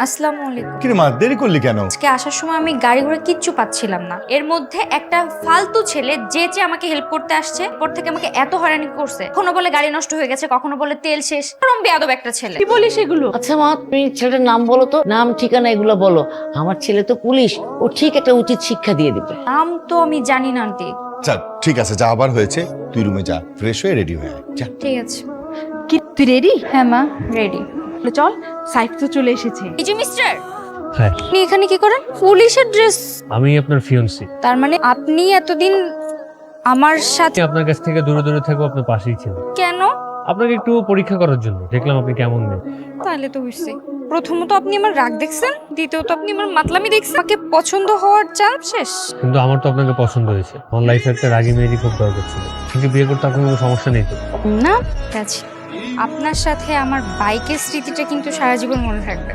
আসসালামু আলাইকুম। কিরে মা, দেরি করলি কেন? আজকে আসার সময় আমি গাড়ি ঘোড়া কিচ্ছু পাচ্ছিলাম না, এর মধ্যে একটা ফালতু ছেলে যে আমাকে হেল্প করতে আসছে, পর থেকে আমাকে এত হয়রানি করছে। কখনো বলে গাড়ি নষ্ট হয়ে গেছে, কখনো বলে তেল শেষ। এরকম বেয়াদব একটা ছেলে। কি বলিস এগুলো? আচ্ছা মা, তুমি ছেলেটার নাম বলো তো, নাম ঠিকানা এগুলো বলো। আমার ছেলে তো পুলিশ, ও ঠিক একটা উচিত শিক্ষা দিয়ে দিবে। নাম তো আমি জানি না আন্টি। চল ঠিক আছে, যা আবার হয়েছে, তুই রুমে যা, ফ্রেশ হয়ে রেডি হয়ে আয়, যা। ঠিক আছে। কি তুই রেডি? হ্যাঁ মা, রেডি। চল, সাইফ তো চলে এসেছে। এই যে মিস্টার, হ্যাঁ, আপনি এখানে কি করেন? পুলিশের ড্রেস। আমি আপনার ফিয়ন্সি। তার মানে আপনি এতদিন আমার সাথে আপনার কাছ থেকে দূরে দূরে থাকবো, আপনার পাশেই ছিল। কেন? আপনাকে একটু পরীক্ষা করার জন্য, দেখলাম আপনি কেমন নেই। তাহলে তো হইছে। প্রথমত আপনি আমার রাগ দেখছেন, দ্বিতীয়ত আপনি আমার মাতলামি দেখছেন, আমাকে পছন্দ হওয়ার চাপ শেষ। কিন্তু আমার তো আপনাকে পছন্দ হয়েছে। আমার লাইফে একটা রাগী মেয়েরই খুব দরকার ছিল। কিন্তু বিয়ে করতে আপনার কোনো সমস্যা নেই তো? না, ঠিক আছে। আপনার সাথে আমার বাইকের স্মৃতিটা কিন্তু সারা জীবন মনে থাকবে।